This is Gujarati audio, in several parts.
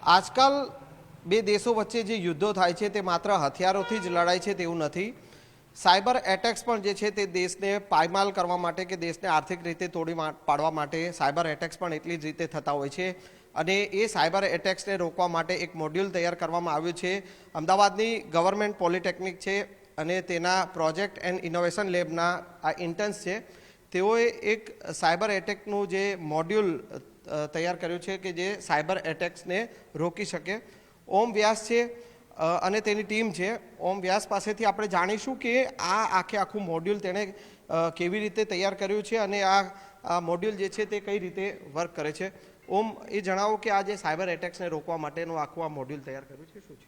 આજકાલ બે દેશો વચ્ચે જે યુદ્ધો થાય છે તે માત્ર હથિયારોથી જ લડાય છે તેવું નથી. સાયબર એટેક્સ પણ જે છે તે દેશને પાયમાલ કરવા માટે કે દેશને આર્થિક રીતે તોડી પાડવા માટે સાયબર એટેક્સ પણ એટલી જ રીતે થતા હોય છે. અને એ સાયબર એટેક્સને રોકવા માટે એક મોડ્યુલ તૈયાર કરવામાં આવ્યું છે. અમદાવાદની ગવર્મેન્ટ પોલિટેકનિક છે અને તેના પ્રોજેક્ટ એન્ડ ઇનોવેશન લેબના આ ઇન્ટર્ન્સ છે. તેઓએ એક સાયબર એટેકનું જે મોડ્યુલ તૈયાર કર્યું છે કે જે સાયબર એટેક્સને રોકી શકે. ઓમ વ્યાસ છે અને તેની ટીમ છે. ઓમ વ્યાસ પાસેથી આપણે જાણીશું કે આ આખું મોડ્યુલ તેણે કેવી રીતે તૈયાર કર્યું છે અને આ મોડ્યુલ જે છે તે કઈ રીતે વર્ક કરે છે. ઓમ, એ જણાવો કે આ જે સાયબર એટેક્સને રોકવા માટેનું આખું આ મોડ્યુલ તૈયાર કર્યું છે શું છે?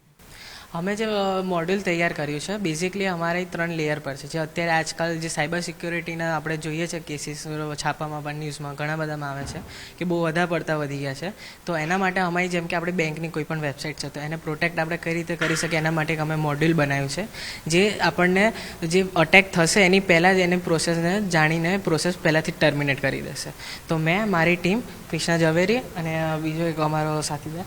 અમે જે મોડ્યુલ તૈયાર કર્યું છે બેઝિકલી અમારે 3 લેયર પર છે. જે અત્યારે આજકાલ જે સાયબર સિક્યોરિટીના આપણે જોઈએ છે કેસીસ છાપામાં પણ ન્યૂઝમાં ઘણા બધામાં આવે છે કે બહુ વધારે પડતા વધી ગયા છે. તો એના માટે અમારી જેમ કે આપણે બેંકની કોઈ પણ વેબસાઇટ છે તો એને પ્રોટેક્ટ આપણે કઈ રીતે કરી શકીએ એના માટે અમે મોડ્યુલ બનાવ્યું છે. જે આપણને જે અટેક થશે એની પહેલાં જ એની પ્રોસેસને જાણીને પ્રોસેસ પહેલાંથી ટર્મિનેટ કરી દેશે. તો મેં મારી ટીમ કૃષ્ણા ઝવેરી અને બીજો એક અમારો સાથીદાર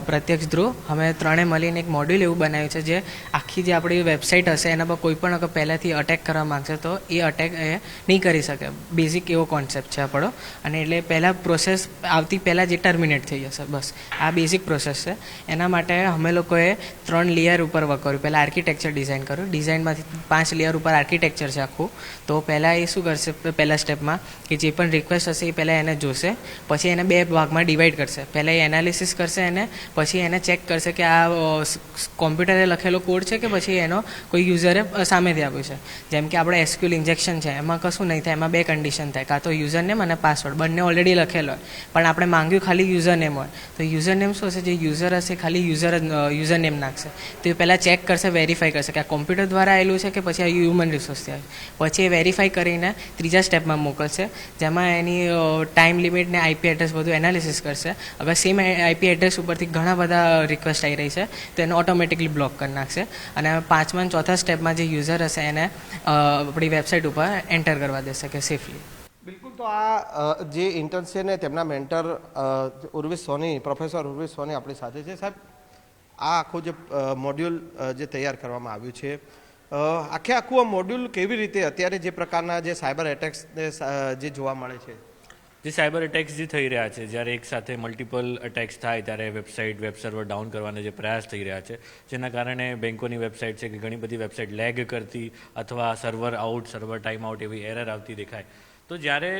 પ્રત્યક્ષ ધ્રુવ, અમે ત્રણે મળીને એક મોડ્યુલ એવું બનાવ્યું છે જે આખી જે આપણી વેબસાઇટ હશે એના પર કોઈ પણ અગર પહેલાંથી અટેક કરવા માગશે તો એ અટેક એ નહીં કરી શકે. બેઝિક એવો કોન્સેપ્ટ છે આપણો. અને એટલે પહેલાં પ્રોસેસ આવતી પહેલાં જે ટર્મિનેટ થઈ જશે, બસ આ બેઝિક પ્રોસેસ છે. એના માટે અમે લોકોએ 3 લેયર ઉપર વર્ક કર્યું. પહેલાં આર્કિટેક્ચર ડિઝાઇન કર્યું. ડિઝાઇનમાંથી 5 લેયર ઉપર આર્કિટેક્ચર છે આખું. તો પહેલાં એ શું કરશે, પહેલાં સ્ટેપમાં કે જે પણ રિક્વેસ્ટ હશે એ પહેલાં એને જોશે, પછી એને 2 ભાગમાં ડિવાઈડ કરશે. પહેલાં એ એનાલિસિસ કરશે એને, પછી એને ચેક કરશે કે આ કોમ્પ્યુટરે લખેલો કોડ છે કે પછી એનો કોઈ યુઝરે સામેથી આપ્યું છે. જેમ કે આપણે એસક્યુએલ ઇન્જેક્શન છે એમાં કશું નહીં થાય, એમાં 2 કન્ડિશન થાય, કાં તો યુઝરનેમ અને પાસવર્ડ બંને ઓલરેડી લખેલો હોય પણ આપણે માંગ્યું ખાલી યુઝરનેમ હોય. તો યુઝરનેમ શું હશે, જે યુઝર હશે ખાલી યુઝરનેમ નાખશે. તો એ પહેલાં ચેક કરશે, વેરીફાઈ કરશે કે આ કોમ્પ્યુટર દ્વારા આવેલું છે કે પછી આ હ્યુમન રિસોર્સથી આવ્યું. પછી એ વેરીફાઈ કરીને ત્રીજા સ્ટેપમાં મોકલશે, જેમાં એની ટાઈમ લિમિટ ને આઈપી એડ્રેસ બધું એનાલિસિસ કરશે. અગર સેમ આઈપી એડ્રેસ ઉપરથી ઘણા બધા રિક્વેસ્ટ આવી રહી છે તો એને ઓટોમેટિકલી બ્લોક કરી નાખશે. અને 5મા અને 4થા સ્ટેપમાં જે યુઝર હશે એને આપણી વેબસાઇટ ઉપર એન્ટર કરવા દેશે કે સેફલી. બિલકુલ. તો આ જે ઇન્ટર્ન્સ છે ને તેમના મેન્ટર ઉર્વિશ સોની, પ્રોફેસર ઉર્વિશ સોની આપણી સાથે છે. સાહેબ, આ આખું જે મોડ્યુલ જે તૈયાર કરવામાં આવ્યું છે, આખું આ મોડ્યુલ કેવી રીતે અત્યારે જે પ્રકારના જે સાયબર એટેક્સને જે જોવા મળે છે, જે સાયબર એટેક્સ જે થઈ રહ્યા છે, જ્યારે એક સાથે મલ્ટિપલ એટેક્સ થાય ત્યારે વેબસાઇટ, વેબ સર્વર ડાઉન કરવાના જે પ્રયાસ થઈ રહ્યા છે, જેના કારણે બેંકોની વેબસાઇટ છે કે ઘણી બધી વેબસાઇટ લેગ કરતી અથવા server out, server time out એવી એરર આવતી દેખાય. તો જ્યારે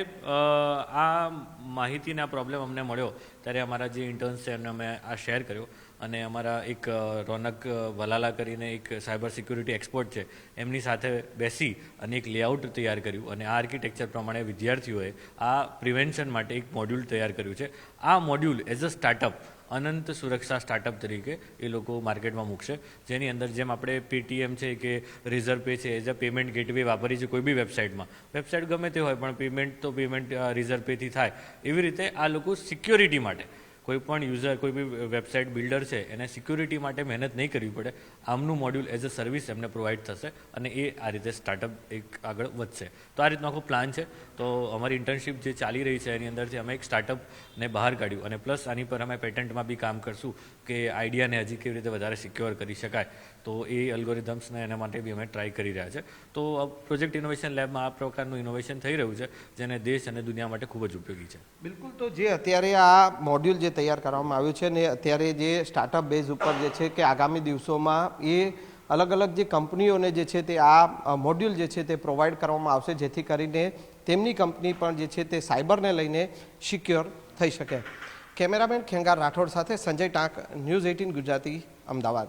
આ માહિતીને આ પ્રોબ્લેમ અમને મળ્યો ત્યારે અમારા જે ઇન્ટર્ન્સ છે એમને અમે આ શેર કર્યો. અને અમારા એક રોનક વલાલા કરીને એક સાયબર સિક્યુરિટી એક્સપર્ટ છે, એમની સાથે બેસી અને એક લેઆઉટ તૈયાર કર્યું. અને આ આર્કિટેક્ચર પ્રમાણે વિદ્યાર્થીઓએ આ પ્રિવેન્શન માટે એક મોડ્યુલ તૈયાર કર્યું છે. આ મોડ્યુલ એઝ અ સ્ટાર્ટઅપ, અનંત સુરક્ષા સ્ટાર્ટઅપ તરીકે એ લોકો માર્કેટમાં મૂકશે. જેની અંદર જેમ આપણે પેટીએમ છે કે રિઝર્વ પે છે એઝ અ પેમેન્ટ ગેટવે વાપરી છે કોઈ બી વેબસાઇટમાં, વેબસાઇટ ગમે તે હોય પણ પેમેન્ટ તો પેમેન્ટ રિઝર્વ પેથી થાય. એવી રીતે આ લોકો સિક્યોરિટી માટે કોઈ પણ યુઝર, કોઈ બી વેબસાઇટ બિલ્ડર છે એને સિક્યુરિટી માટે મહેનત નહીં કરવી પડે. આમનું મોડ્યુલ એઝ અ સર્વિસ એમને પ્રોવાઈડ થશે અને એ આ રીતે સ્ટાર્ટઅપ એક આગળ વધશે. તો આ રીતનો આખો પ્લાન છે. તો અમારી ઇન્ટર્નશીપ જે ચાલી રહી છે એની અંદરથી અમે એક સ્ટાર્ટઅપને બહાર કાઢ્યું અને પ્લસ આની પર અમે પેટન્ટમાં બી કામ કરશું કે આઈડિયાને હજી કેવી રીતે વધારે સિક્યોર કરી શકાય. તો એ અલ્ગોરિધમ્સને એના માટે બી અમે ટ્રાય કરી રહ્યા છે. તો પ્રોજેક્ટ ઇનોવેશન લેબમાં આ પ્રકારનું ઇનોવેશન થઈ રહ્યું છે જેને દેશ અને દુનિયા માટે ખૂબ જ ઉપયોગી છે. બિલકુલ. તો જે અત્યારે આ મોડ્યુલ જે તૈયાર કરવામાં આવ્યું છે ને અત્યારે જે સ્ટાર્ટઅપ બેઝ ઉપર જે છે કે આગામી દિવસોમાં એ અલગ અલગ જે કંપનીઓને જે છે તે આ મોડ્યુલ જે છે તે પ્રોવાઈડ કરવામાં આવશે, જેથી કરીને તેમની કંપની પણ જે છે તે સાયબરને લઈને સિક્યોર થઈ શકે. કેમેરામેન ખેંગાર રાઠોડ સાથે સંજય ટાંક, ન્યૂઝ 18 ગુજરાતી, અમદાવાદ.